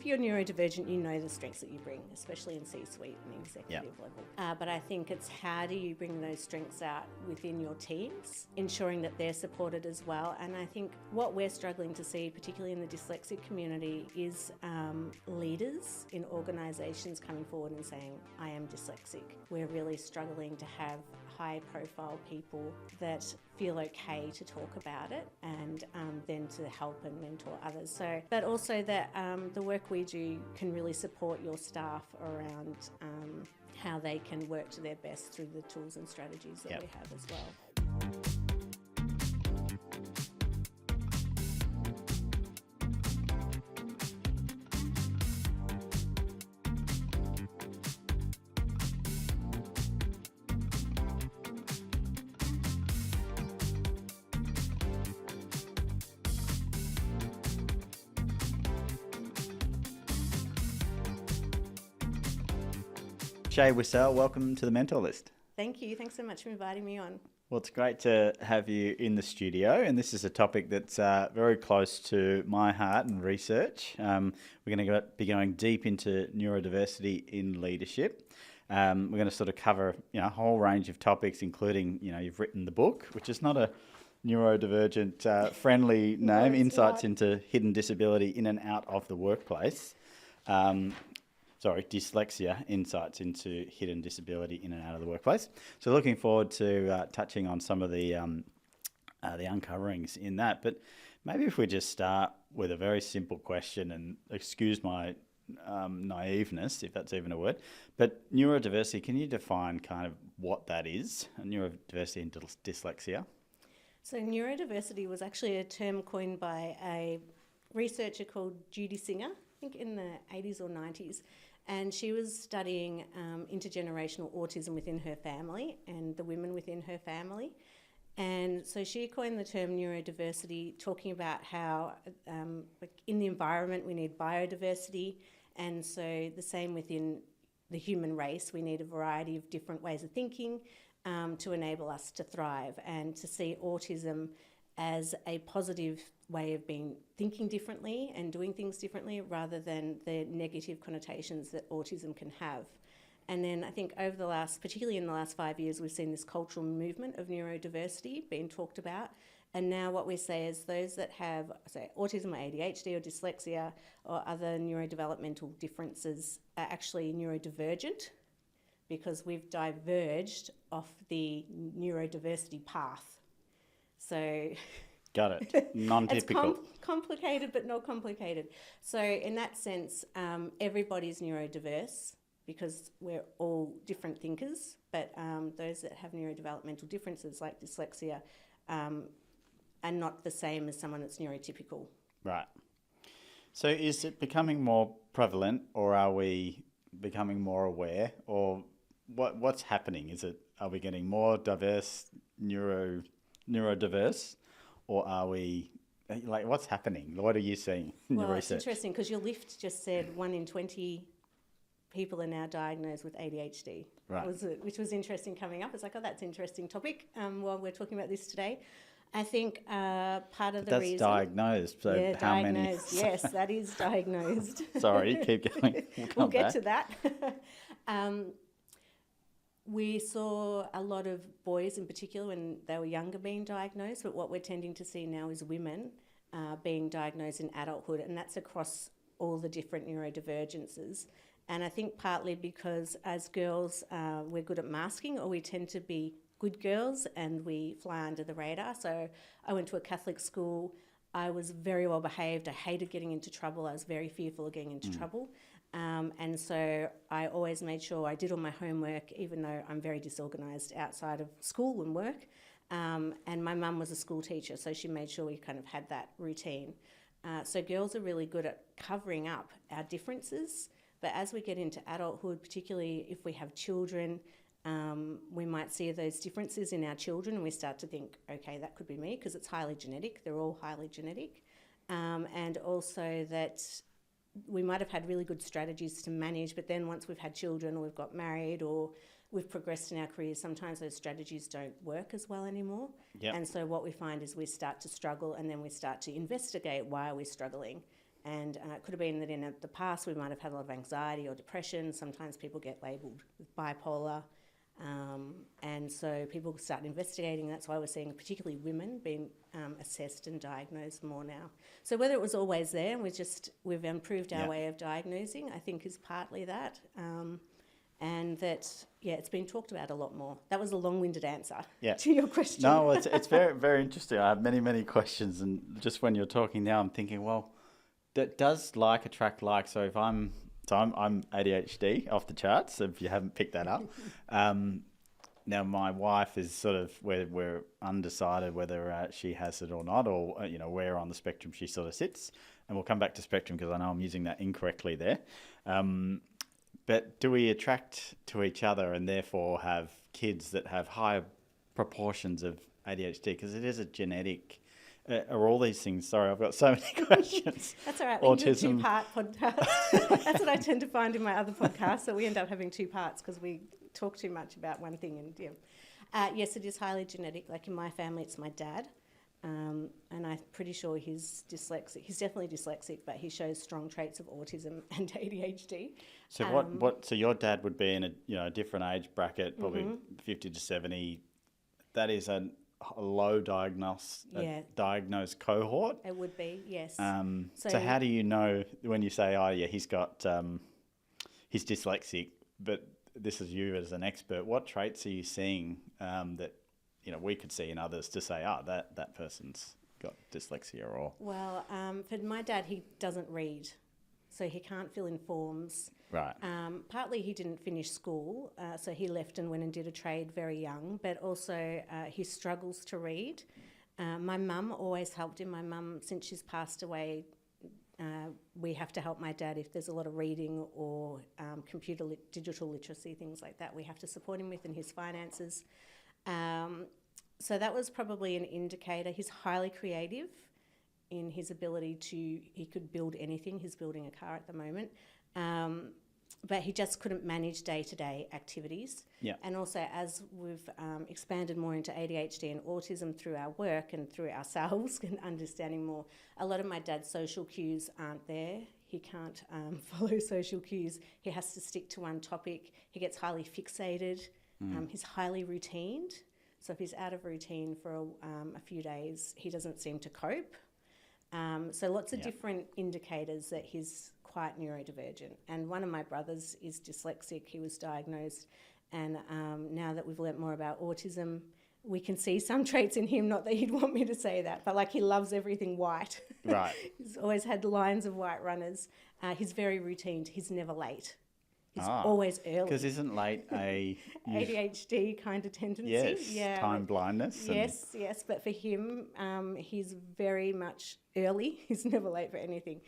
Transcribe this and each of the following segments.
you're neurodivergent, you know the strengths that you bring, especially in C-suite and executive level. But I think it's how do you bring those strengths out within your teams, ensuring that they're supported as well. And I think what we're struggling to see, particularly in the dyslexic community, is leaders in organisations coming forward and saying, I am dyslexic. We're really struggling to have high-profile people that feel okay to talk about it and then to help and mentor others. So, but also that the work we do can really support your staff around how they can work to their best through the tools and strategies that we have as well. Shea Wissell, welcome to the Mentor List. Thank you. Thanks so much for inviting me on. Well, it's great to have you in the studio, and this is a topic that's very close to my heart and research. We're going to be going deep into neurodiversity in leadership. We're going to sort of cover a whole range of topics, including, you've written the book, which is not a neurodivergent friendly name, Insights into Hidden Disability in and Out of the Workplace. Dyslexia Insights into Hidden Disability in and Out of the Workplace. So looking forward to touching on some of the uncoverings in that. But maybe if we just start with a very simple question, and excuse my naiveness, if that's even a word, but neurodiversity, can you define kind of what that is, neurodiversity and dyslexia? So neurodiversity was actually a term coined by a researcher called Judy Singer, I think in the 80s or 90s. And she was studying intergenerational autism within her family and the women within her family. And so she coined the term neurodiversity, talking about how in the environment we need biodiversity. And so the same within the human race, we need a variety of different ways of thinking to enable us to thrive, and to see autism as a positive way of thinking differently and doing things differently, rather than the negative connotations that autism can have. And then I think particularly in the last 5 years, we've seen this cultural movement of neurodiversity being talked about. And now what we say is those that have, say, autism or ADHD or dyslexia or other neurodevelopmental differences are actually neurodivergent, because we've diverged off the neurodiversity path. So got it. Non-typical. It's complicated, but not complicated. So in that sense, everybody's neurodiverse because we're all different thinkers, but those that have neurodevelopmental differences like dyslexia are not the same as someone that's neurotypical. Right. So is it becoming more prevalent, or are we becoming more aware, or what's happening? Are we getting more diverse, neurodiverse, or are we, what's happening? What are you seeing in your research? Well, it's interesting because your lift just said 1 in 20 people are now diagnosed with ADHD, right? Which was interesting coming up. It's like, that's an interesting topic while we're talking about this today. I think part of the reason... That's diagnosed, so yeah, how diagnosed, many? Yes, that is diagnosed. Sorry, keep going. We'll get to that. We saw a lot of boys in particular when they were younger being diagnosed, but what we're tending to see now is women being diagnosed in adulthood, and that's across all the different neurodivergences. And I think partly because as girls we're good at masking, or we tend to be good girls and we fly under the radar. So I went to a Catholic school. I was very well behaved. I hated getting into trouble. I was very fearful of getting into trouble. And so I always made sure I did all my homework, even though I'm very disorganised outside of school and work. And my mum was a school teacher, so she made sure we kind of had that routine. So girls are really good at covering up our differences. But as we get into adulthood, particularly if we have children, we might see those differences in our children and we start to think, okay, that could be me, because it's highly genetic. They're all highly genetic. And also that we might have had really good strategies to manage, but then once we've had children or we've got married or we've progressed in our careers, sometimes those strategies don't work as well anymore. Yep. And so what we find is we start to struggle, and then we start to investigate why are we struggling. And it could have been that in the past we might have had a lot of anxiety or depression. Sometimes people get labelled with bipolar. And so people start investigating. That's why we're seeing particularly women being assessed and diagnosed more now. So whether it was always there and we've improved our way of diagnosing, I think is partly that. And that, it's been talked about a lot more. That was a long-winded answer to your question. No, it's very, very interesting. I have many, many questions. And just when you're talking now, I'm thinking, well, does like attract like? So if I'm ADHD off the charts, if you haven't picked that up. Now my wife is sort of we're undecided whether she has it or not, or where on the spectrum she sort of sits. And we'll come back to spectrum because I know I'm using that incorrectly there. But do we attract to each other and therefore have kids that have higher proportions of ADHD? Because it is a genetic. Are all these things? Sorry, I've got so many questions. That's all right. We can do a two-part podcast. That's what I tend to find in my other podcasts. So we end up having two parts because we talk too much about one thing. And yes, it is highly genetic. Like in my family, it's my dad, and I'm pretty sure he's dyslexic. He's definitely dyslexic, but he shows strong traits of autism and ADHD. So So your dad would be in a different age bracket, probably 50 to 70. That is a low diagnosed cohort. It would be, yes. So how do you know when you say, he's got he's dyslexic, but this is you as an expert, what traits are you seeing that we could see in others to say, that person's got dyslexia? Or well, for my dad, he doesn't read, so he can't fill in forms. Right. Partly he didn't finish school, so he left and went and did a trade very young, but also he struggles to read. My mum always helped him. My mum, since she's passed away, we have to help my dad if there's a lot of reading or digital literacy, things like that. We have to support him with in his finances. So that was probably an indicator. He's highly creative in his ability he could build anything. He's building a car at the moment. But he just couldn't manage day-to-day activities. Yeah. And also, as we've expanded more into ADHD and autism through our work and through ourselves and understanding more, a lot of my dad's social cues aren't there. He can't follow social cues. He has to stick to one topic. He gets highly fixated. He's highly routined. So if he's out of routine for a few days, he doesn't seem to cope. So lots of different indicators that he's quite neurodivergent. And one of my brothers is dyslexic. He was diagnosed. And now that we've learnt more about autism, we can see some traits in him, not that he'd want me to say that, but like he loves everything white. Right. He's always had lines of white runners. He's very routine. He's never late. He's always early. Because isn't late a ADHD kind of tendency? Yes, yeah. time blindness. Yes. But for him, he's very much early. He's never late for anything.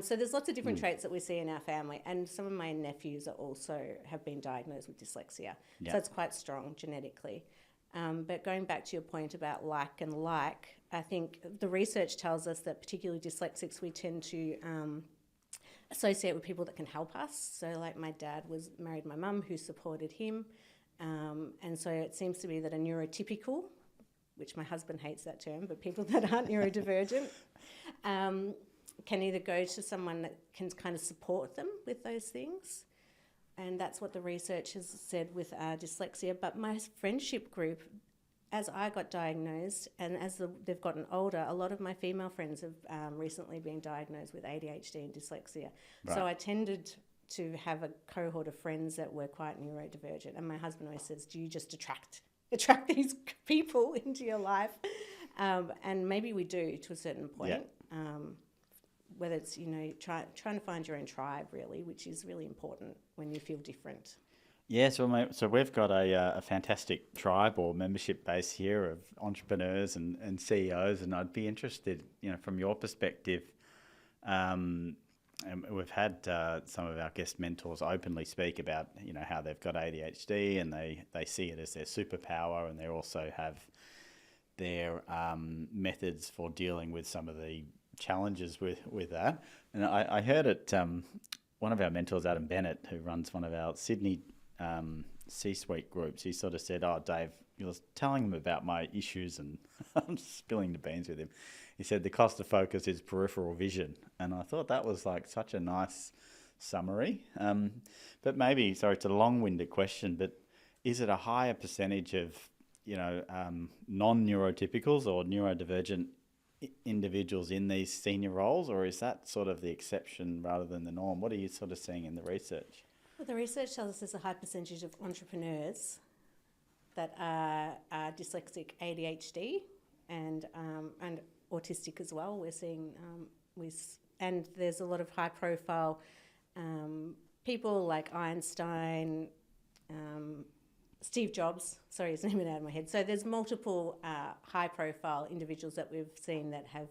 So there's lots of different traits that we see in our family, and some of my nephews have been diagnosed with dyslexia. So it's quite strong genetically. But going back to your point about like, I think the research tells us that particularly dyslexics, we tend to associate with people that can help us. So like my dad married my mum who supported him. And so it seems to be that a neurotypical, which my husband hates that term, but people that aren't neurodivergent can either go to someone that can kind of support them with those things. And that's what the research has said with dyslexia. But my friendship group, as I got diagnosed and as they've gotten older, a lot of my female friends have recently been diagnosed with ADHD and dyslexia. Right. So I tended to have a cohort of friends that were quite neurodivergent. And my husband always says, do you just attract these people into your life? And maybe we do to a certain point. Yeah. Whether it's, trying to find your own tribe, really, which is really important when you feel different. Yeah, so we've got a fantastic tribe or membership base here of entrepreneurs and CEOs, and I'd be interested, from your perspective, and we've had some of our guest mentors openly speak about, how they've got ADHD and they see it as their superpower, and they also have their methods for dealing with some of the challenges with that. And I heard it, one of our mentors, Adam Bennett, who runs one of our Sydney C-suite groups, he sort of said, Dave, I was telling them about my issues and I'm spilling the beans with him. he said the cost of focus is peripheral vision. And I thought that was like such a nice summary. But maybe, sorry, it's a long-winded question, but is it a higher percentage of, non-neurotypicals or neurodivergent individuals in these senior roles, or is that sort of the exception rather than the norm? What are you sort of seeing in the research? Well, the research tells us there's a high percentage of entrepreneurs that are dyslexic, ADHD, and autistic as well. We're seeing and there's a lot of high-profile people like Einstein, Steve Jobs. Sorry, his name went out of my head. So there's multiple high-profile individuals that we've seen that have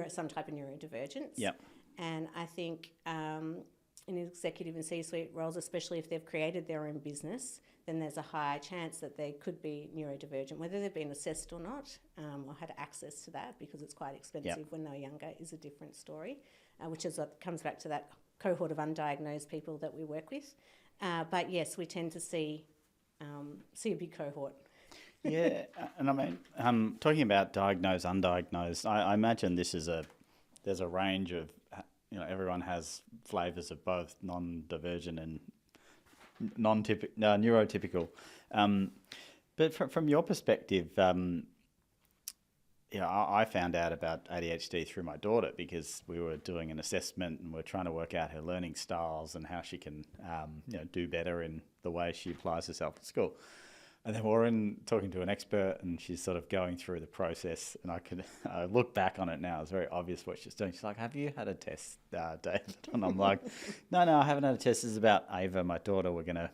some type of neurodivergence. Yep. And I think in executive and C-suite roles, especially if they've created their own business, then there's a high chance that they could be neurodivergent, whether they've been assessed or not, or had access to that, because it's quite expensive when they're younger, is a different story, which is what comes back to that cohort of undiagnosed people that we work with. But yes, we tend to see a big cohort. Yeah, and I mean, talking about diagnosed, undiagnosed, I imagine there's a range of, everyone has flavours of both non-divergent and neurotypical. But from your perspective, I found out about ADHD through my daughter because we were doing an assessment and we're trying to work out her learning styles and how she can do better in the way she applies herself at school. And then we're talking to an expert and she's sort of going through the process, and I look back on it now, it's very obvious what she's doing. She's like, "Have you had a test, David?" And I'm like, no, I haven't had a test. This is about Ava, my daughter. We're gonna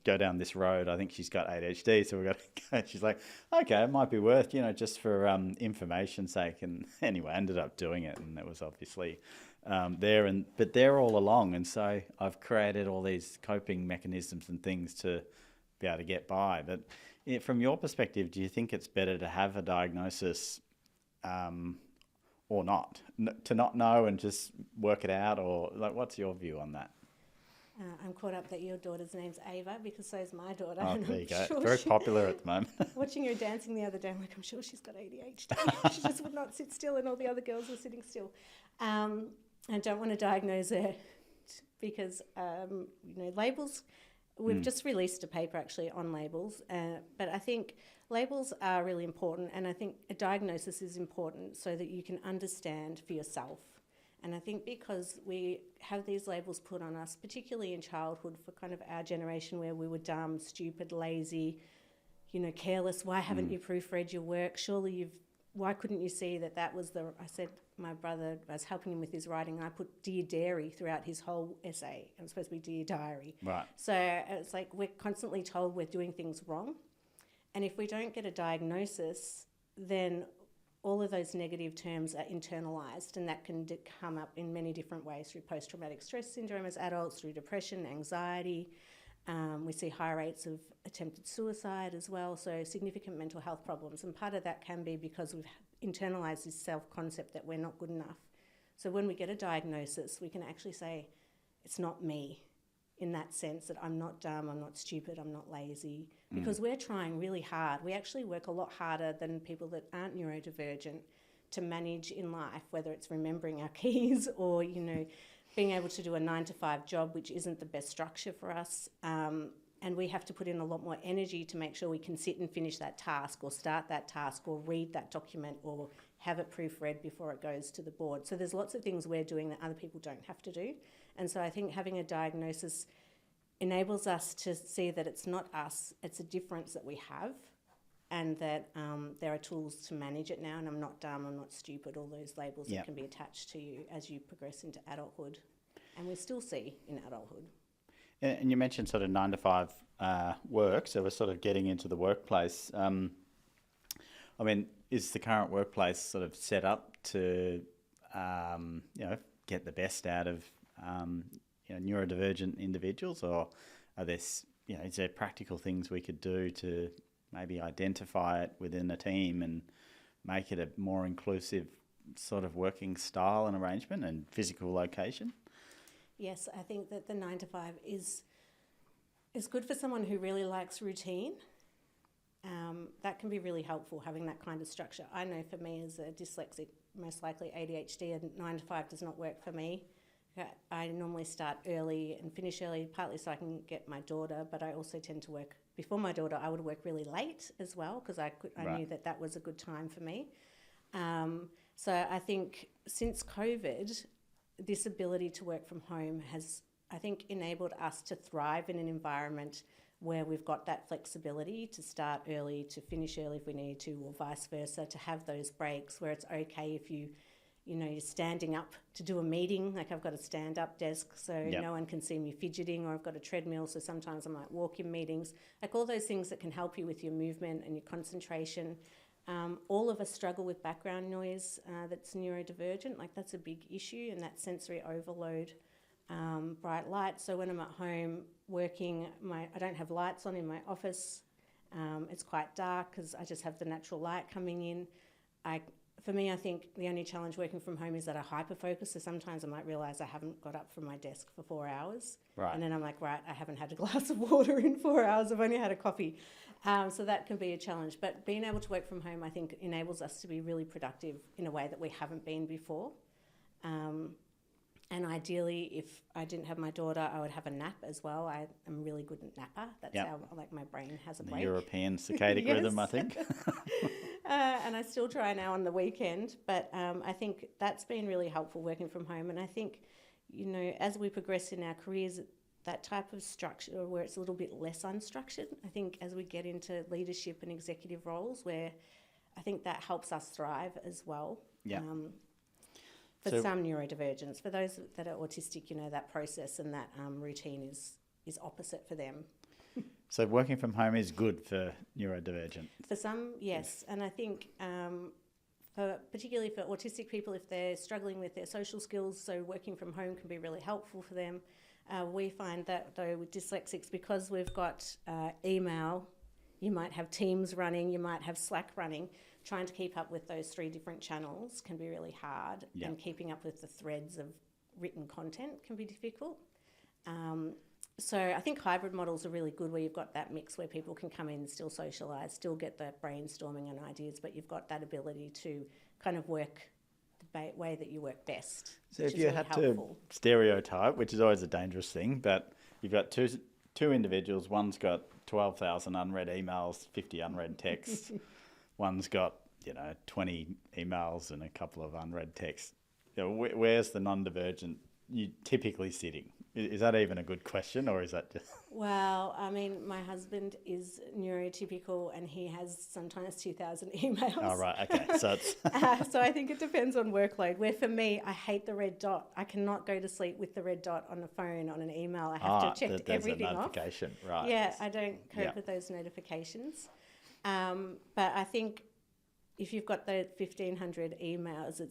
go down this road. I think she's got ADHD, so we're gonna go. She's like, okay, it might be worth, just for information's sake. And anyway, I ended up doing it, and it was obviously but they're all along, and so I've created all these coping mechanisms and things to be able to get by. But from your perspective, do you think it's better to have a diagnosis or not? To not know and just work it out, or like, what's your view on that? I'm caught up that your daughter's name's Ava, because so is my daughter. Oh, and there you go. Sure Very popular at the moment. Watching her dancing the other day, I'm like, I'm sure she's got ADHD. She just would not sit still, and all the other girls were sitting still. I don't want to diagnose her because, labels. We've just released a paper actually on labels, but I think labels are really important, and I think a diagnosis is important so that you can understand for yourself. And I think because we have these labels put on us, particularly in childhood for kind of our generation where we were dumb, stupid, lazy, careless, why haven't you proofread your work? Surely why couldn't you see that was I said, my brother, I was helping him with his writing, and I put Dear Dairy throughout his whole essay. It was supposed to be Dear Diary. Right. So it's like we're constantly told we're doing things wrong. And if we don't get a diagnosis, then all of those negative terms are internalised, and that can come up in many different ways, through post-traumatic stress syndrome as adults, through depression, anxiety. We see high rates of attempted suicide as well, so significant mental health problems. And part of that can be because we've internalised this self-concept that we're not good enough. So when we get a diagnosis, we can actually say, it's not me, in that sense that I'm not dumb, I'm not stupid, I'm not lazy, because we're trying really hard. We actually work a lot harder than people that aren't neurodivergent to manage in life, whether it's remembering our keys or, being able to do a 9-to-5 job, which isn't the best structure for us. And we have to put in a lot more energy to make sure we can sit and finish that task, or start that task, or read that document, or have it proofread before it goes to the board. So there's lots of things we're doing that other people don't have to do. And so I think having a diagnosis enables us to see that it's not us, it's a difference that we have, and that there are tools to manage it now. And I'm not dumb, I'm not stupid, all those labels that can be attached to you as you progress into adulthood. And we still see in adulthood. And you mentioned sort of 9-to-5 work, so we're sort of getting into the workplace. Is the current workplace sort of set up to, get the best out of, neurodivergent individuals, or are there, is there practical things we could do to maybe identify it within a team and make it a more inclusive sort of working style and arrangement and physical location? Yes, I think that the 9-to-5 is good for someone who really likes routine, that can be really helpful, having that kind of structure. I know for me as a dyslexic, most likely ADHD, and 9 to 5 does not work for me. I normally start early and finish early, partly so I can get my daughter, but I also tend to work before my daughter. I would work really late as well because I knew that was a good time for me. So I think since COVID, this ability to work from home has, I think, enabled us to thrive in an environment where we've got that flexibility to start early, to finish early if we need to, or vice versa, to have those breaks where it's okay if you're standing up to do a meeting. Like I've got a stand-up desk so no one can see me fidgeting, or I've got a treadmill so sometimes I might walk in meetings. Like all those things that can help you with your movement and your concentration. All of us struggle with background noise that's neurodivergent. Like that's a big issue, and that sensory overload, bright light. So when I'm at home working, I don't have lights on in my office. It's quite dark because I just have the natural light coming in. For me, I think the only challenge working from home is that I hyper-focus. So sometimes I might realise I haven't got up from my desk for 4 hours. Right. And then I'm like, right, I haven't had a glass of water in 4 hours. I've only had a coffee. So that can be a challenge. But being able to work from home, I think, enables us to be really productive in a way that we haven't been before. And ideally, if I didn't have my daughter, I would have a nap as well. I am really good at napper. That's how my brain has a break. The European circadian rhythm, I think. And I still try now on the weekend. But I think that's been really helpful working from home. And I think, as we progress in our careers, that type of structure where it's a little bit less unstructured, I think as we get into leadership and executive roles, where I think that helps us thrive as well. Yeah. For some neurodivergence, for those that are autistic, that process and that routine is opposite for them. So working from home is good for neurodivergent? For some, yes. And I think particularly for autistic people, if they're struggling with their social skills, so working from home can be really helpful for them. We find that, though, with dyslexics, because we've got email, you might have Teams running, you might have Slack running, trying to keep up with those 3 different channels can be really hard, and keeping up with the threads of written content can be difficult. So I think hybrid models are really good, where you've got that mix where people can come in and still socialise, still get that brainstorming and ideas, but you've got that ability to kind of work the way that you work best. So if you had to stereotype, which is always a dangerous thing, but you've got two individuals, one's got 12,000 unread emails, 50 unread texts. One's got, 20 emails and a couple of unread texts. Where's the non-divergent you typically sitting? Is that even a good question, or is that just... Well, I mean, my husband is neurotypical and he has sometimes 2,000 emails. Oh, right, okay. So it's... so I think it depends on workload, where for me, I hate the red dot. I cannot go to sleep with the red dot on the phone, on an email. I have to check everything off. Notification, right. Yeah, I don't cope with those notifications. But I think if you've got the 1,500 emails,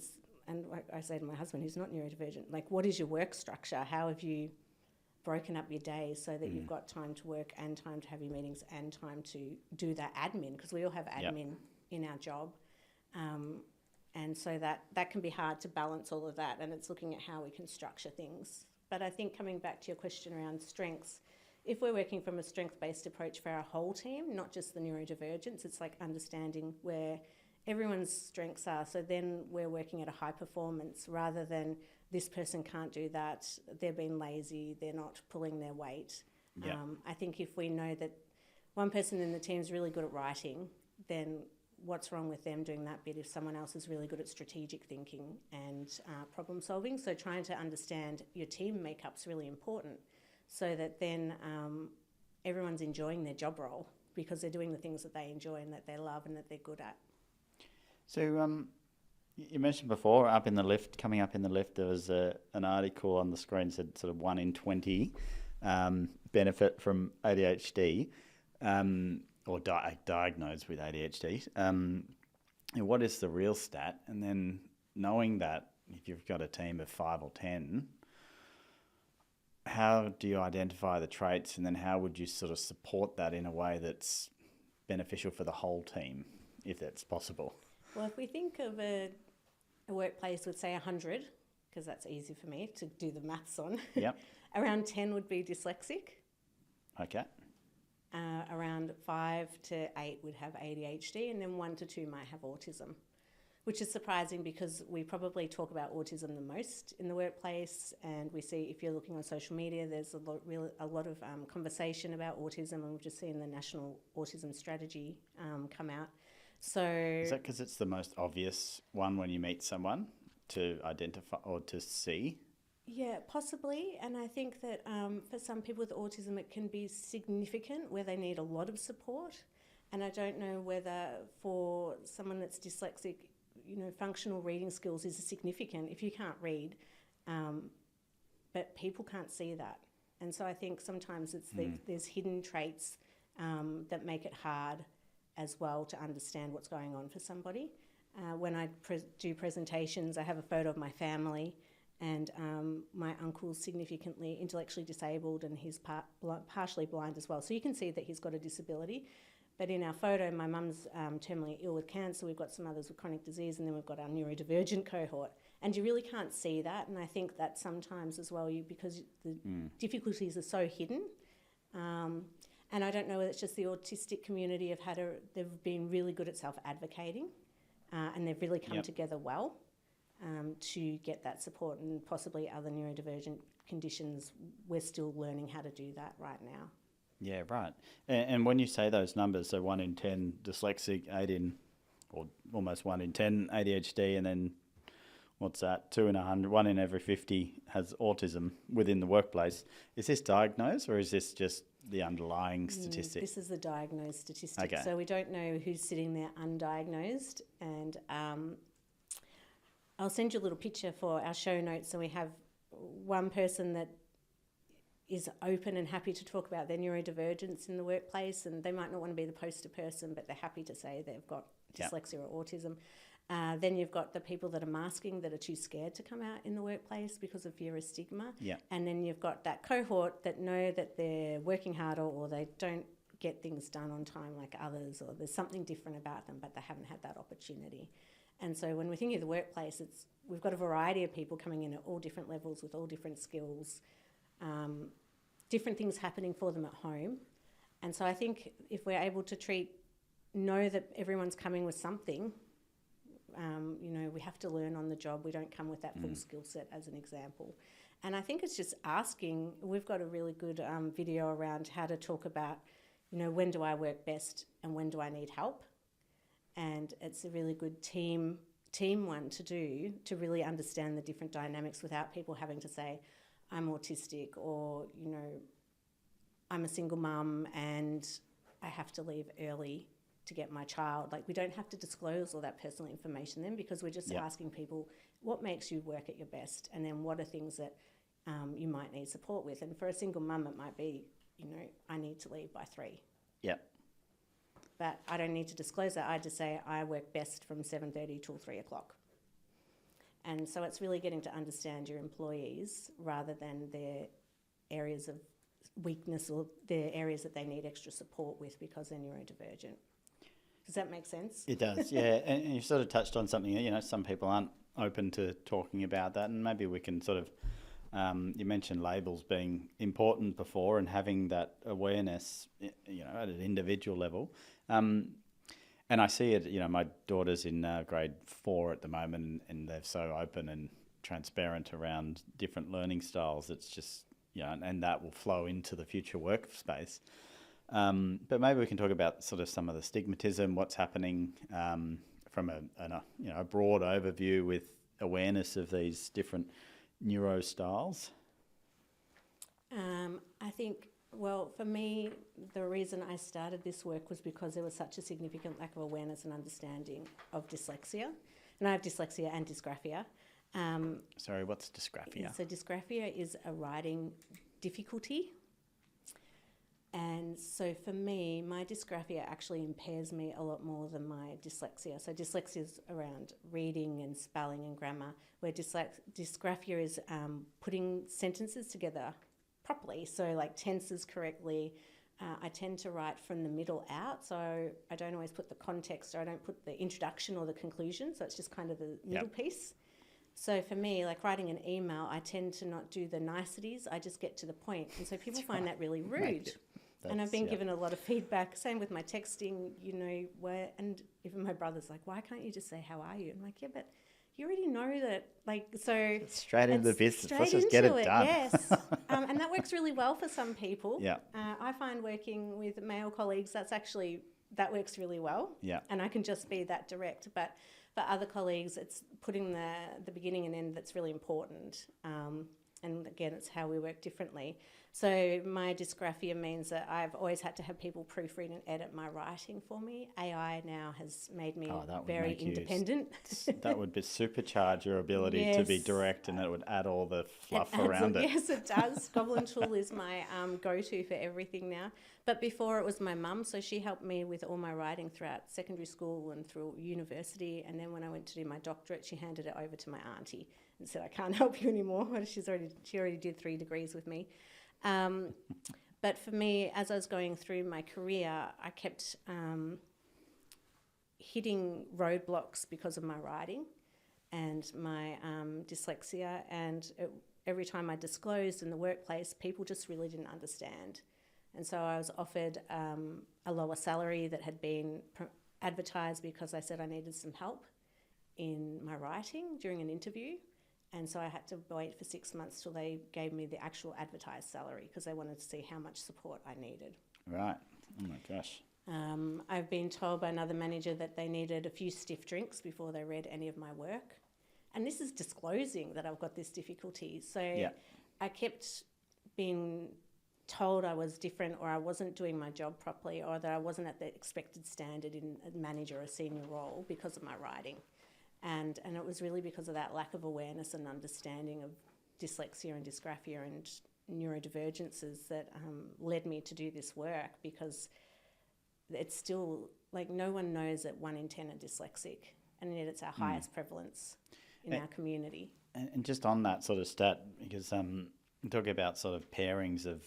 and like I say to my husband, who's not neurodivergent, like, what is your work structure? How have you broken up your day so that you've got time to work and time to have your meetings and time to do that admin? Because we all have admin in our job. And so that can be hard to balance all of that, and it's looking at how we can structure things. But I think coming back to your question around strengths, if we're working from a strength-based approach for our whole team, not just the neurodivergence, it's like understanding where everyone's strengths are. So then we're working at a high performance rather than this person can't do that, they're being lazy, they're not pulling their weight. Yeah. I think if we know that one person in the team is really good at writing, then what's wrong with them doing that bit if someone else is really good at strategic thinking and problem solving? So trying to understand your team makeup's really important, so that then everyone's enjoying their job role because they're doing the things that they enjoy and that they love and that they're good at. So you mentioned before, coming up in the lift, there was an article on the screen that said sort of 1 in 20 benefit from ADHD or diagnosed with ADHD. What is the real stat? And then knowing that if you've got a team of 5 or 10, how do you identify the traits, and then how would you sort of support that in a way that's beneficial for the whole team, if that's possible? Well, if we think of a workplace with, say, 100, because that's easy for me to do the maths on, around 10 would be dyslexic. Okay. around 5 to 8 would have ADHD, and then 1 to 2 might have autism, which is surprising because we probably talk about autism the most in the workplace, and we see, if you're looking on social media, there's a lot of conversation about autism, and we've just seen the National Autism Strategy come out. So is that because it's the most obvious one when you meet someone to identify or to see? Yeah, possibly. And I think that for some people with autism, it can be significant where they need a lot of support. And I don't know whether for someone that's dyslexic, functional reading skills is significant if you can't read, but people can't see that. And so I think sometimes there's hidden traits that make it hard as well to understand what's going on for somebody. When I do presentations, I have a photo of my family, and my uncle's significantly intellectually disabled, and he's partially blind as well. So you can see that he's got a disability. But in our photo, my mum's terminally ill with cancer. We've got some others with chronic disease, and then we've got our neurodivergent cohort. And you really can't see that. And I think that sometimes as well, because the difficulties are so hidden. And I don't know whether it's just the autistic community they've been really good at self-advocating, and they've really come together well. To get that support, and possibly other neurodivergent conditions, we're still learning how to do that right now. Yeah, right. And when you say those numbers, so 1 in 10 dyslexic, or almost 1 in 10 ADHD, and then what's that, 2 in 100, 1 in every 50 has autism within the workplace. Is this diagnosed, or is this just the underlying statistic? This is the diagnosed statistic. Okay. So we don't know who's sitting there undiagnosed, and I'll send you a little picture for our show notes. So we have one person that is open and happy to talk about their neurodivergence in the workplace, and they might not want to be the poster person, but they're happy to say they've got dyslexia or autism. Then you've got the people that are masking, that are too scared to come out in the workplace because of fear of stigma. Yeah. And then you've got that cohort that know that they're working harder, or they don't get things done on time like others, or there's something different about them, but they haven't had that opportunity. And so when we're thinking of the workplace, we've got a variety of people coming in at all different levels with all different skills, different things happening for them at home. And so I think if we're able to know that everyone's coming with something, we have to learn on the job. We don't come with that full skill set, as an example. And I think it's just asking. We've got a really good video around how to talk about, when do I work best and when do I need help? And it's a really good team one to do, to really understand the different dynamics without people having to say, I'm autistic, or, I'm a single mum and I have to leave early to get my child. Like, we don't have to disclose all that personal information then, because we're just asking people, what makes you work at your best? And then what are things that you might need support with? And for a single mum, it might be, I need to leave by 3. Yep. But I don't need to disclose that. I just say I work best from 7:30 till 3 o'clock. And so it's really getting to understand your employees rather than their areas of weakness or their areas that they need extra support with because they're neurodivergent. Does that make sense? It does, yeah. And you've sort of touched on something, some people aren't open to talking about that, and maybe we can sort of, you mentioned labels being important before, and having that awareness, at an individual level. And I see it, my daughter's in grade 4 at the moment, and they're so open and transparent around different learning styles. It's just, and that will flow into the future workspace. But maybe we can talk about sort of some of the stigmatism, what's happening from a broad overview with awareness of these different neuro styles. I think, for me, the reason I started this work was because there was such a significant lack of awareness and understanding of dyslexia. And I have dyslexia and dysgraphia. Sorry, what's dysgraphia? So dysgraphia is a writing difficulty. And so for me, my dysgraphia actually impairs me a lot more than my dyslexia. So dyslexia is around reading and spelling and grammar, where dysgraphia is putting sentences together properly. So like tenses correctly. I tend to write from the middle out, so I don't always put the context, or I don't put the introduction or the conclusion, so it's just kind of the middle piece. So for me, like writing an email, I tend to not do the niceties, I just get to the point. And so people find that really rude. And I've been given a lot of feedback. Same with my texting, and even my brother's like, why can't you just say, how are you? I'm like, yeah, but you already know that, so... Straight into the business. Let's just get it done. Yes. And that works really well for some people. Yeah. I find working with male colleagues, that works really well. Yeah. And I can just be that direct. But for other colleagues, it's putting the beginning and end that's really important. And again, it's how we work differently. So my dysgraphia means that I've always had to have people proofread and edit my writing for me. AI now has made me very independent. That would be supercharge your ability to be direct, and it would add all the fluff around it. Yes, it does. Goblin Tool is my go-to for everything now. But before it was my mum, so she helped me with all my writing throughout secondary school and through university. And then when I went to do my doctorate, she handed it over to my auntie and said, I can't help you anymore. She already did 3 degrees with me. But for me, as I was going through my career, I kept hitting roadblocks because of my writing and my dyslexia. And every time I disclosed in the workplace, people just really didn't understand. And so I was offered a lower salary that had been advertised because I said I needed some help in my writing during an interview. And so I had to wait for 6 months till they gave me the actual advertised salary because they wanted to see how much support I needed. Right. Oh, my gosh. I've been told by another manager that they needed a few stiff drinks before they read any of my work. And this is disclosing that I've got this difficulty. So I kept being told I was different or I wasn't doing my job properly or that I wasn't at the expected standard in a manager or senior role because of my writing. And it was really because of that lack of awareness and understanding of dyslexia and dysgraphia and neurodivergences that led me to do this work, because it's still, no one knows that 1 in 10 are dyslexic, and yet it's our highest prevalence in our community. And just on that sort of stat, because we talk about sort of pairings of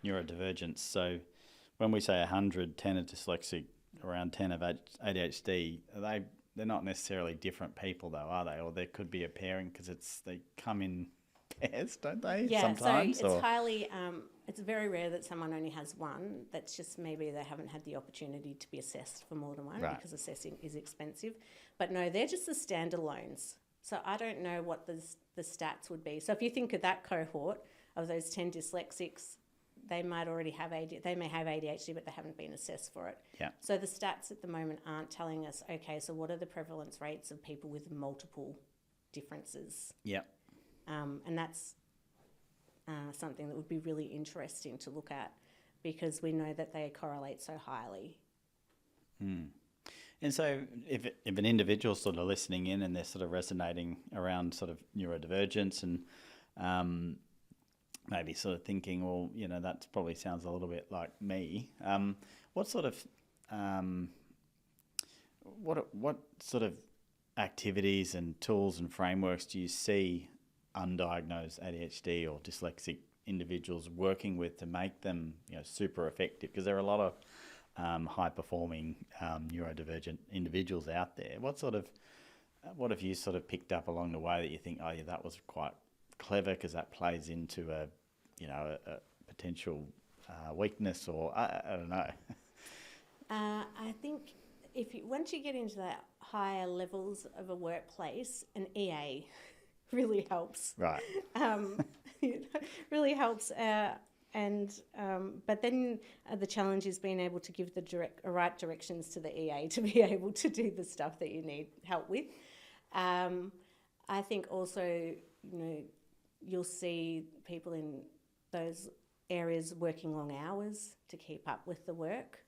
neurodivergence. So when we say 100, 10 are dyslexic, around 10 have ADHD, they're not necessarily different people though, are they? Or there could be a pairing because they come in pairs, don't they? Yeah, sometimes, so it's highly, it's very rare that someone only has one. That's just maybe they haven't had the opportunity to be assessed for more than one because assessing is expensive. But no, they're just the standalones. So I don't know what the stats would be. So if you think of that cohort of those 10 dyslexics, they might already have they may have ADHD, but they haven't been assessed for it. Yeah. So the stats at the moment aren't telling us, okay, so what are the prevalence rates of people with multiple differences? Yeah. And that's something that would be really interesting to look at, because we know that they correlate so highly. And so if an individual's sort of listening in and they're sort of resonating around sort of neurodivergence and maybe sort of thinking, well, that probably sounds a little bit like me. What sort of activities and tools and frameworks do you see undiagnosed ADHD or dyslexic individuals working with to make them super effective? Because there are a lot of high performing neurodivergent individuals out there. What have you sort of picked up along the way that you think, oh yeah, that was quite clever because that plays into a potential weakness, or I don't know. I think once you get into the higher levels of a workplace, an EA really helps. Right. Really helps. But then the challenge is being able to give the right directions to the EA to be able to do the stuff that you need help with. I think also, you'll see people in those areas working long hours to keep up with the work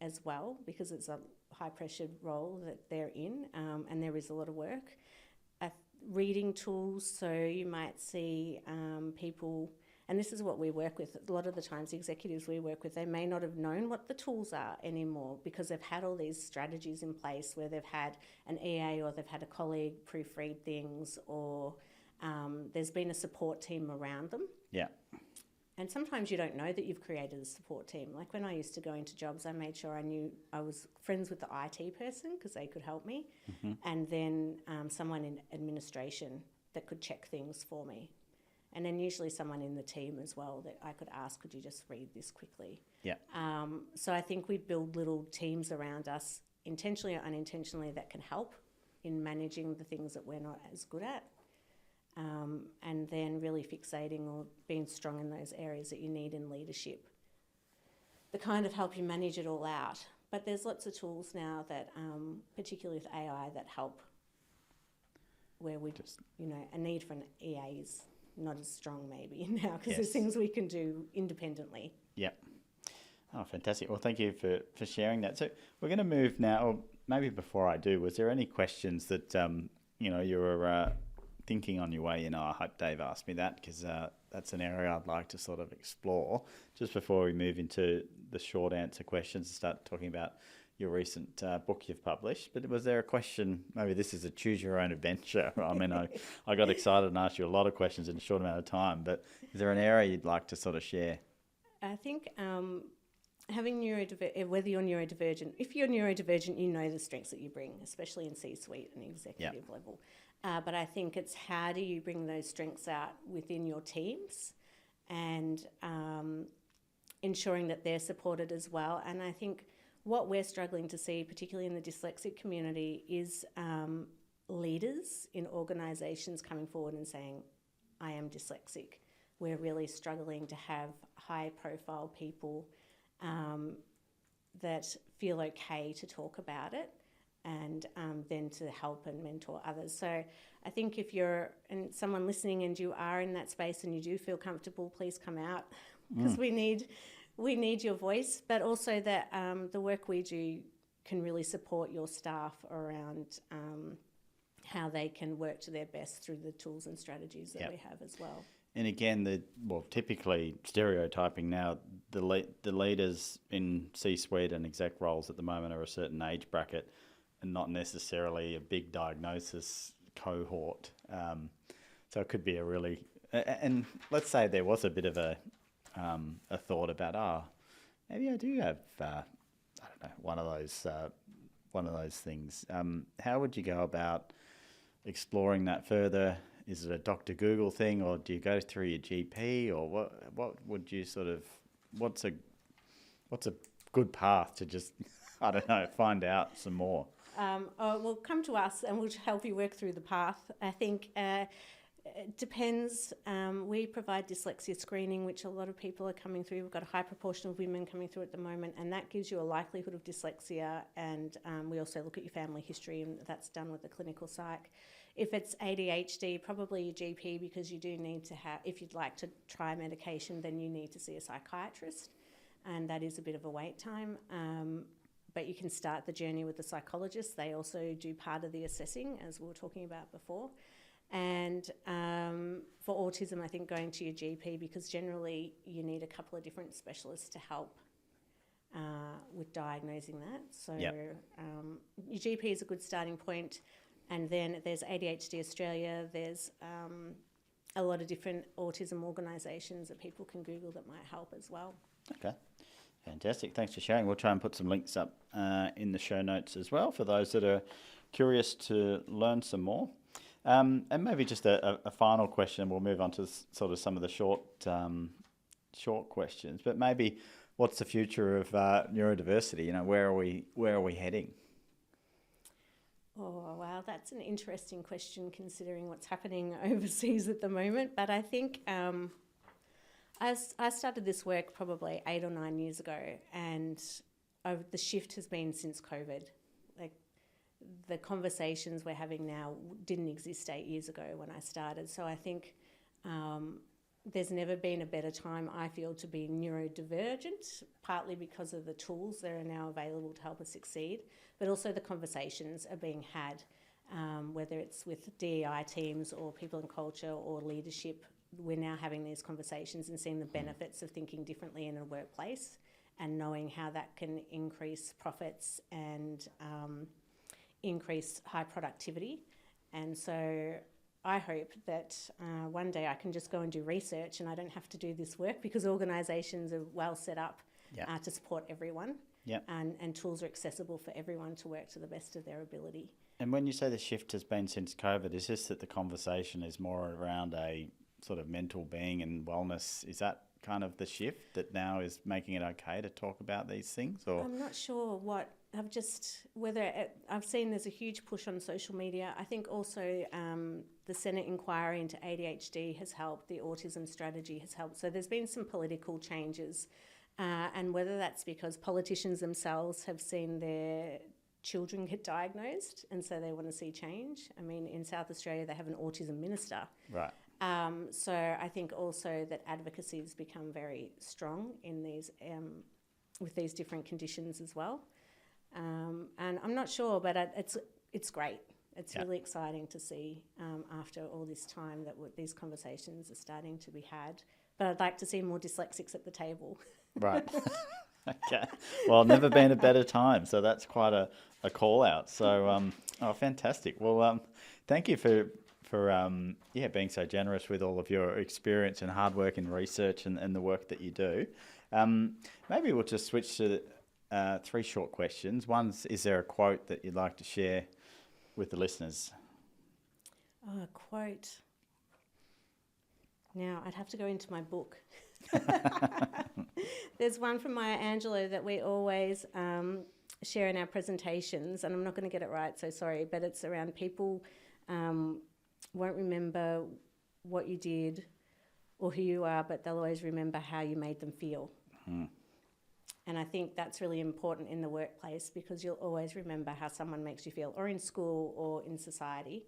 as well, because it's a high-pressured role that they're in, and there is a lot of work. Reading tools, so you might see people, and this is what we work with. A lot of the times, the executives we work with, they may not have known what the tools are anymore because they've had all these strategies in place where they've had an EA or they've had a colleague proofread things, or there's been a support team around them. Yeah. And sometimes you don't know that you've created a support team. Like when I used to go into jobs, I made sure I knew I was friends with the IT person because they could help me, and then someone in administration that could check things for me. And then usually someone in the team as well that I could ask, could you just read this quickly? Yeah. So I think we build little teams around us, intentionally or unintentionally, that can help in managing the things that we're not as good at. And then really fixating or being strong in those areas that you need in leadership that kind of help you manage it all out. But there's lots of tools now that, particularly with AI, that help where we just, a need for an EA is not as strong maybe now because there's things we can do independently. Yep. Oh, fantastic. Well, thank you for sharing that. So we're going to move now, or maybe before I do, was there any questions that, you were thinking on your way in? I hope Dave asked me that because that's an area I'd like to sort of explore just before we move into the short answer questions and start talking about your recent book you've published. But was there a question, maybe this is a choose your own adventure. I mean, I got excited and asked you a lot of questions in a short amount of time, but is there an area you'd like to sort of share? I think having whether you're neurodivergent, if you're neurodivergent, you know the strengths that you bring, especially in C-suite and executive level. But I think it's how do you bring those strengths out within your teams and ensuring that they're supported as well. And I think what we're struggling to see, particularly in the dyslexic community, is leaders in organisations coming forward and saying, I am dyslexic. We're really struggling to have high-profile people that feel okay to talk about it and then to help and mentor others. So I think if you're someone listening and you are in that space and you do feel comfortable, please come out because we need your voice, but also that the work we do can really support your staff around how they can work to their best through the tools and strategies that we have as well. And again, typically stereotyping now, the leaders in C-suite and exec roles at the moment are a certain age bracket and not necessarily a big diagnosis cohort. So it could be a really... And let's say there was a bit of a thought about, maybe I do have, one of those things. How would you go about exploring that further? Is it a Dr. Google thing, or do you go through your GP, or what would you sort of, what's a good path to just, find out some more? Well, come to us and we'll help you work through the path. I think it depends. We provide dyslexia screening, which a lot of people are coming through. We've got a high proportion of women coming through at the moment, and that gives you a likelihood of dyslexia. And we also look at your family history, and that's done with the clinical psych. If it's ADHD, probably your GP, because you do need to have, if you'd like to try medication, then you need to see a psychiatrist, and that is a bit of a wait time. But you can start the journey with the psychologist. They also do part of the assessing, as we were talking about before. And for autism, I think going to your GP, because generally you need a couple of different specialists to help with diagnosing that. So your GP is a good starting point. And then there's ADHD Australia. There's a lot of different autism organisations that people can Google that might help as well. Okay. Fantastic. Thanks for sharing. We'll try and put some links up in the show notes as well for those that are curious to learn some more. And maybe just a final question. We'll move on to sort of some of the short questions. But maybe, what's the future of neurodiversity? Where are we heading? Oh, wow, that's an interesting question considering what's happening overseas at the moment. But I think I started this work probably 8 or 9 years ago, and the shift has been since COVID. Like, the conversations we're having now didn't exist 8 years ago when I started. So I think there's never been a better time, I feel, to be neurodivergent, partly because of the tools that are now available to help us succeed, but also the conversations are being had, whether it's with DEI teams or people in culture or leadership. We're now having these conversations and seeing the benefits of thinking differently in a workplace and knowing how that can increase profits and increase high productivity. And so I hope that one day I can just go and do research and I don't have to do this work, because organisations are well set up to support everyone, and tools are accessible for everyone to work to the best of their ability. And when you say the shift has been since COVID, is this that the conversation is more around a sort of mental being and wellness, is that kind of the shift that now is making it okay to talk about these things? Or I'm not sure what I've seen there's a huge push on social media. I think also the Senate inquiry into ADHD has helped, the autism strategy has helped. So there's been some political changes, and whether that's because politicians themselves have seen their children get diagnosed and so they want to see change. I mean, in South Australia, they have an autism minister. right. So I think also that advocacy has become very strong in these with these different conditions as well. And I'm not sure, but it's great. It's really exciting to see after all this time that these conversations are starting to be had. But I'd like to see more dyslexics at the table. Right. Okay. Well, never been a better time. So that's quite a call out. So, fantastic. Well, thank you for being so generous with all of your experience and hard work in research and the work that you do. Maybe we'll just switch to 3 short questions. One's, is there a quote that you'd like to share with the listeners? Oh, a quote. Now, I'd have to go into my book. There's one from Maya Angelou that we always share in our presentations, and I'm not going to get it right, so sorry, but it's around people won't remember what you did or who you are, but they'll always remember how you made them feel. Mm. And I think that's really important in the workplace, because you'll always remember how someone makes you feel, or in school or in society.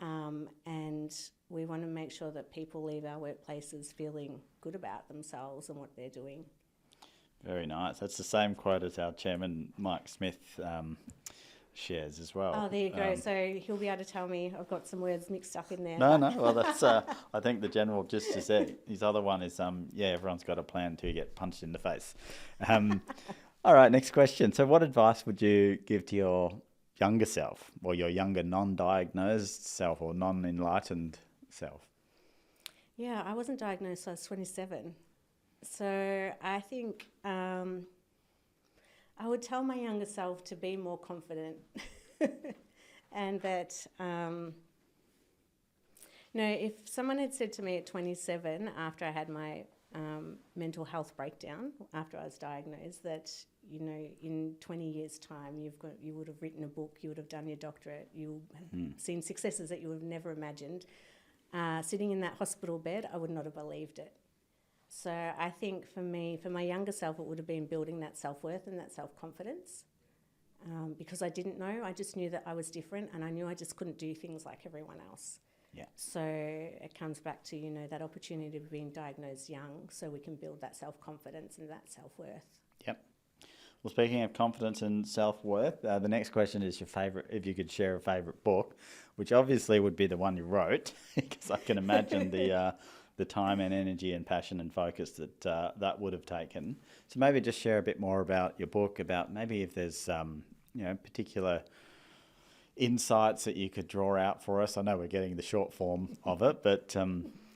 And we want to make sure that people leave our workplaces feeling good about themselves and what they're doing. Very nice. That's the same quote as our chairman, Mike Smith, shares as well. Oh, there you go. So he'll be able to tell me I've got some words mixed up in there. No. Well, that's. I think the general gist is that his other one is, everyone's got a plan to get punched in the face. All right, next question. So what advice would you give to your younger self, or your younger non-diagnosed self, or non-enlightened self? Yeah, I wasn't diagnosed, so I was 27. So I think I would tell my younger self to be more confident and that, if someone had said to me at 27, after I had my mental health breakdown, after I was diagnosed, that, in 20 years' time, you would have written a book, you would have done your doctorate, you have seen successes that you would have never imagined. Sitting in that hospital bed, I would not have believed it. So I think for my younger self, it would have been building that self-worth and that self-confidence, because I didn't know. I just knew that I was different, and I knew I just couldn't do things like everyone else. Yeah. So it comes back to, that opportunity of being diagnosed young, so we can build that self-confidence and that self-worth. Yep. Well, speaking of confidence and self-worth, the next question is your favourite, if you could share a favourite book, which obviously would be the one you wrote, because I can imagine the time and energy and passion and focus that that would have taken. So maybe just share a bit more about your book, about maybe if there's particular insights that you could draw out for us. I know we're getting the short form of it, but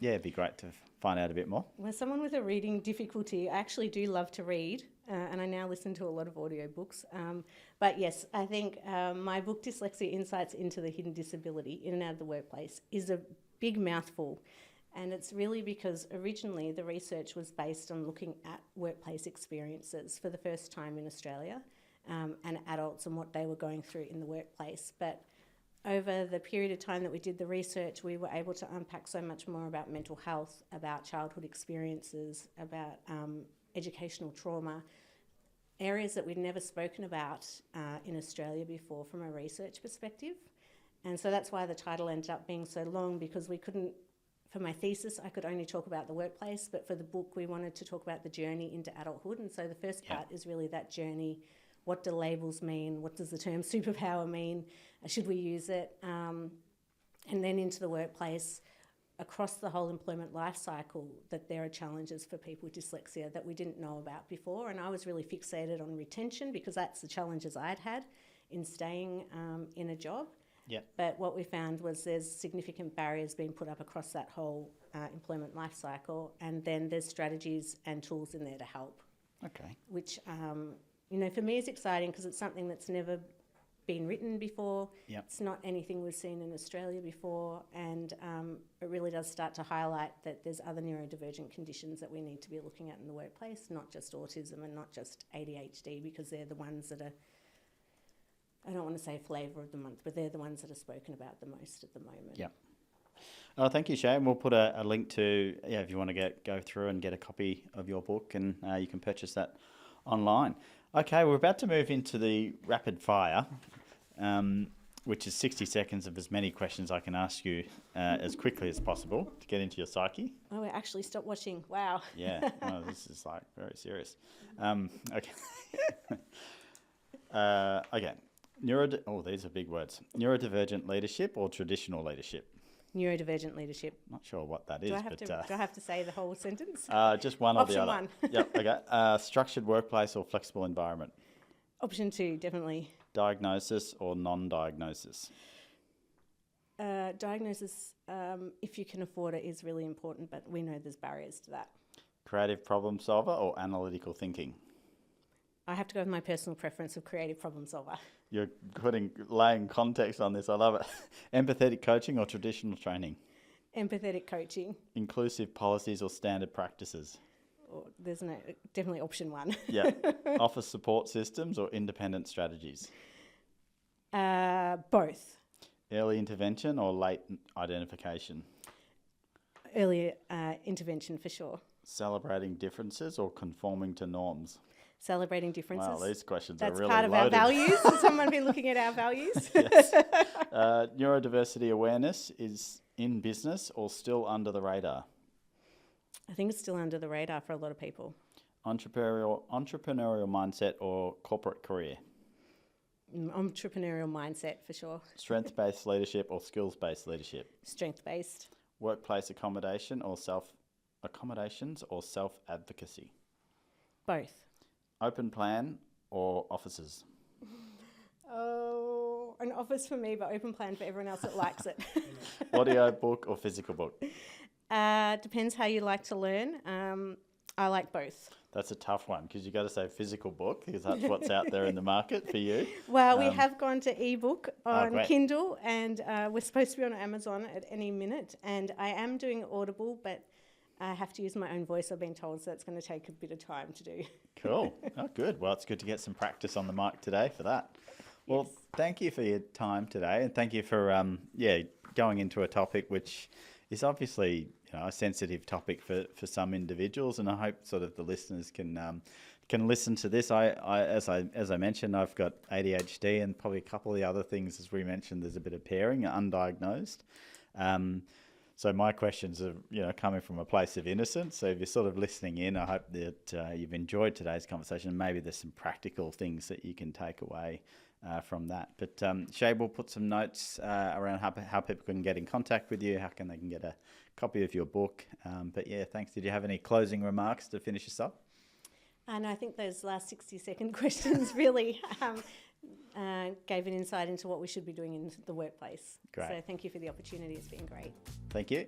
it'd be great to find out a bit more. Well, as someone with a reading difficulty, I actually do love to read, and I now listen to a lot of audiobooks. But yes, I think my book, Dyslexia Insights into the Hidden Disability in and Out of the Workplace, is a big mouthful. And it's really because originally the research was based on looking at workplace experiences for the first time in Australia, and adults and what they were going through in the workplace. But over the period of time that we did the research, we were able to unpack so much more about mental health, about childhood experiences, about educational trauma, areas that we'd never spoken about in Australia before from a research perspective. And so that's why the title ended up being so long, because we couldn't. For my thesis, I could only talk about the workplace, but for the book, we wanted to talk about the journey into adulthood. And so the first part is really that journey. What do labels mean? What does the term superpower mean? Should we use it? And then into the workplace, across the whole employment life cycle, that there are challenges for people with dyslexia that we didn't know about before. And I was really fixated on retention, because that's the challenges I'd had in staying in a job. Yep. But what we found was there's significant barriers being put up across that whole employment life cycle, and then there's strategies and tools in there to help. Okay. Which, for me is exciting, because it's something that's never been written before. Yep. It's not anything we've seen in Australia before, and it really does start to highlight that there's other neurodivergent conditions that we need to be looking at in the workplace, not just autism and not just ADHD, because they're the ones that are, I don't want to say flavour of the month, but they're the ones that are spoken about the most at the moment. Yeah. Oh, thank you, Shae. And we'll put a link to, if you want to go through and get a copy of your book, and you can purchase that online. Okay, we're about to move into the rapid fire, which is 60 seconds of as many questions I can ask you as quickly as possible to get into your psyche. Oh, we actually stopped watching. Wow. Yeah, oh, this is like very serious. Okay. Okay. These are big words. Neurodivergent leadership or traditional leadership? Neurodivergent leadership. Not sure what that is. Do I have to say the whole sentence? Just one or the other. Option one. Yep, okay. Structured workplace or flexible environment? Option two, definitely. Diagnosis or non-diagnosis? Diagnosis, if you can afford it, is really important, but we know there's barriers to that. Creative problem solver or analytical thinking? I have to go with my personal preference of creative problem solver. You're laying context on this. I love it. Empathetic coaching or traditional training? Empathetic coaching. Inclusive policies or standard practices? There's definitely option one. Yeah. Office support systems or independent strategies? Both. Early intervention or late identification? Early intervention for sure. Celebrating differences or conforming to norms? Celebrating differences. Wow, these questions That's are really part of loaded. our values. Has someone been looking at our values? Yes. Neurodiversity awareness is in business or still under the radar? I think it's still under the radar for a lot of people. Entrepreneurial mindset or corporate career? Entrepreneurial mindset for sure. Strength-based leadership or skills-based leadership? Strength-based. Workplace accommodations or self-advocacy? Both. Open plan or offices? Oh, an office for me, but open plan for everyone else that likes it. Audio book or physical book? Depends how you like to learn. I like both. That's a tough one because you got to say physical book because that's what's out there in the market for you. Well, we have gone to ebook on great. Kindle, and we're supposed to be on Amazon at any minute. And I am doing Audible, but I have to use my own voice, I've been told, so it's going to take a bit of time to do. Cool. Oh, good. Well, it's good to get some practice on the mic today for that. Well, Yes. Thank you for your time today, and thank you for going into a topic which is obviously a sensitive topic for some individuals, and I hope sort of the listeners can listen to this. As I mentioned, I've got ADHD and probably a couple of the other things, as we mentioned. There's a bit of pairing, undiagnosed. So my questions are, coming from a place of innocence. So if you're sort of listening in, I hope that you've enjoyed today's conversation. Maybe there's some practical things that you can take away from that. But Shae will put some notes around how people can get in contact with you, how they can get a copy of your book. But yeah, thanks. Did you have any closing remarks to finish us up? And I think those last 60-second questions really gave an insight into what we should be doing in the workplace. Great. So thank you for the opportunity. It's been great. Thank you.